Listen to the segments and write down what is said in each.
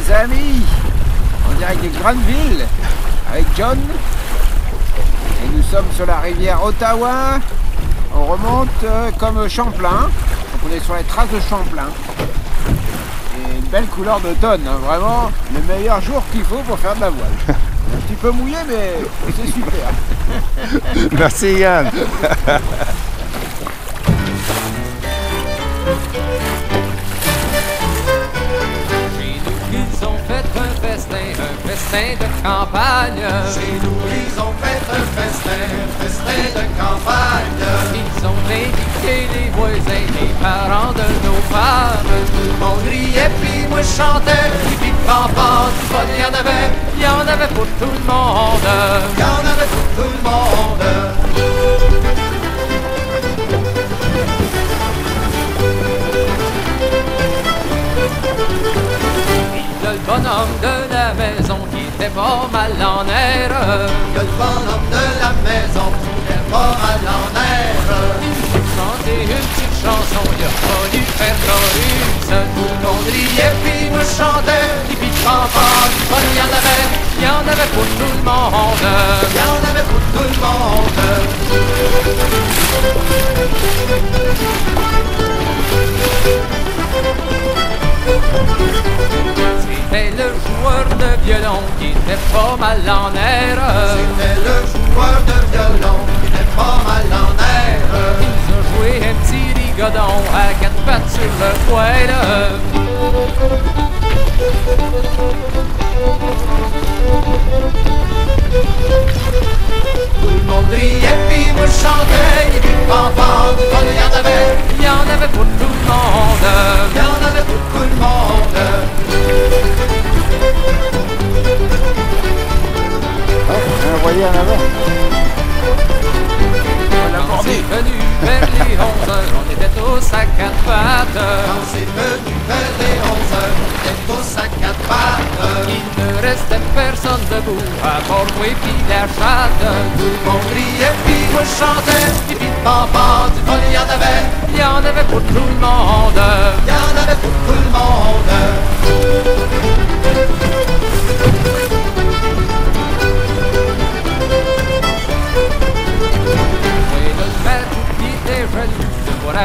les amis, en direct de Granville avec John. Et nous sommes sur la rivière Ottawa. On remonte comme Champlain. Donc on est sur les traces de Champlain. Et une belle couleur d'automne, hein. Vraiment le meilleur jour qu'il faut pour faire de la voile. Un petit peu mouillé, mais c'est super. Merci Yann. Un festin de campagne. Chez nous, ils ont fait un festin de campagne. Ils ont invité les voisins, les parents de nos femmes. Tout le monde riait, puis moi je chantais. Puis papa, du fun, il y en avait pour tout le monde. Il y en avait pour tout le monde. Le bonhomme de la maison qui était pas mal en air. Le bonhomme de la maison qui était pas mal en air. Il chantait une petite chanson, il a fallu faire chorus. Tout le monde riait, puis moi je chantais. Puis papa, du fun, il y en avait pour tout le monde. Il y en avait pour tout le monde. C'était le joueur de violon qui était pas mal en air. C'était le joueur de violon qui était pas mal en air. Ils ont joué un petit rigodon à quatre pattes sur le poêle. Tout le monde riait, puis moi je chantais. Et puis papa, du fun, il y en avait pour tout le monde. Il y en avait pour tout le monde. Vous voyez en avant. Quand c'est venu vers les 11 heures, on était tous à quatre pattes. Quand c'est venu vers les 11 heures, on était tous à quatre pattes. Il ne restait personne debout, à part moi puis la chatte. Tout le monde riait, puis moi je chantais. Et puis papa, du fun, il y en avait pour tout le monde. Il y en avait pour tout le monde.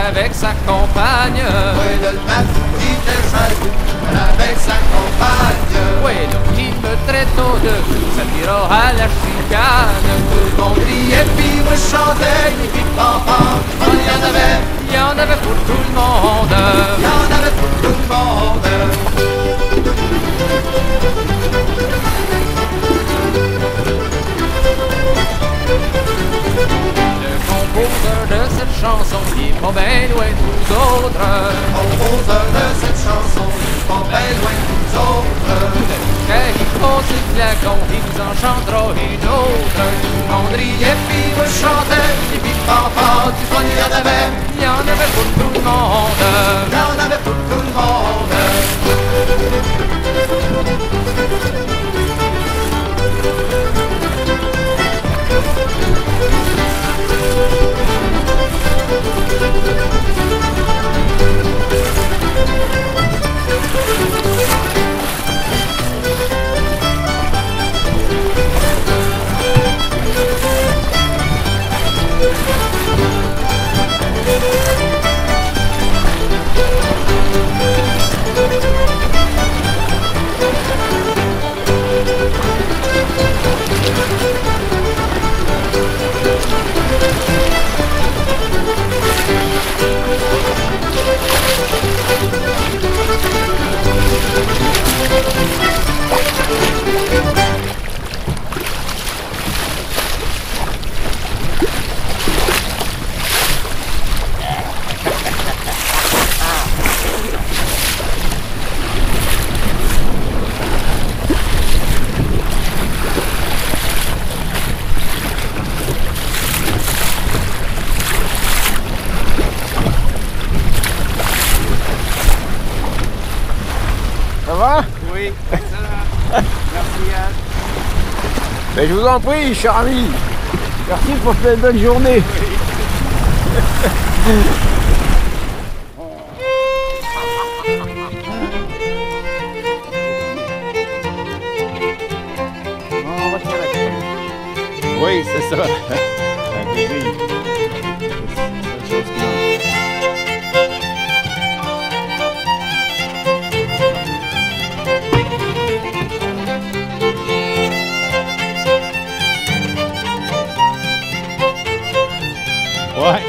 Avec sa compagne. Oui, le matou qui était jaloux avec sa compagne. Oui, donc il me traite au-dessus, ça ira à la chicane. Tout le monde riait, puis moi je chantais. Et puis papa, il y en avait pour tout le monde. Il y en avait pour tout le monde. Compositeur de cette chanson qui est pas bien loin de nous autres. Compositeur de cette chanson qui est pas bien loin de nous autres. Quand il pose le flacon, il nous en chantera une autre. Tout le monde riait, puis moi je chantais. Et puis papa, du fun, il y en avait pour tout le monde. Il y en avait pour tout le monde. Ça va? Oui, merci Yann. Ben, je vous en prie, cher ami. Merci pour cette belle journée. Oui, c'est ça. Un désir. C'est la seule chose qui manque. Ouais.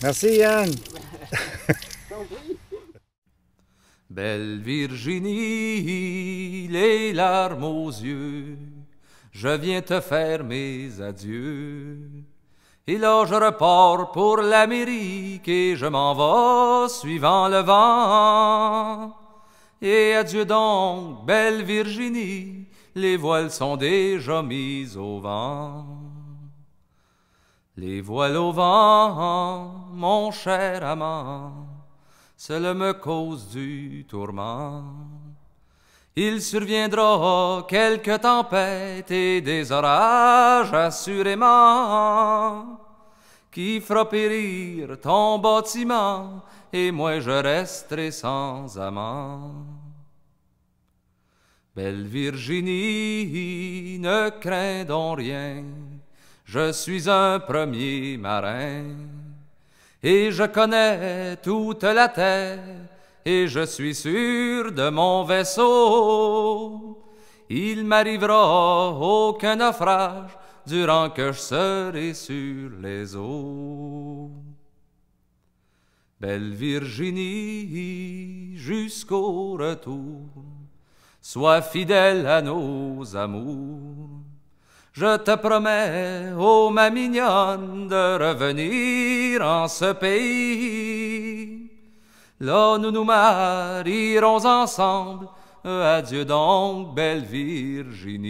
Merci Yann. Belle Virginie, les larmes aux yeux, je viens te faire mes adieux. Et là je repars pour l'Amérique et je m'en vais suivant le vent. Et adieu donc, belle Virginie, les voiles sont déjà mises au vent. Les voiles au vent, mon cher amant, cela me cause du tourment. Il surviendra quelques tempêtes et des orages assurément, qui fera périr ton bâtiment et moi je resterai sans amant. Belle Virginie, ne crains donc rien, je suis un premier marin, et je connais toute la terre, et je suis sûr de mon vaisseau. Il m'arrivera aucun naufrage durant que je serai sur les eaux. Belle Virginie, jusqu'au retour, sois fidèle à nos amours. Je te promets, ô ma mignonne, de revenir en ce pays. Là, nous nous marierons ensemble. Adieu donc, belle Virginie.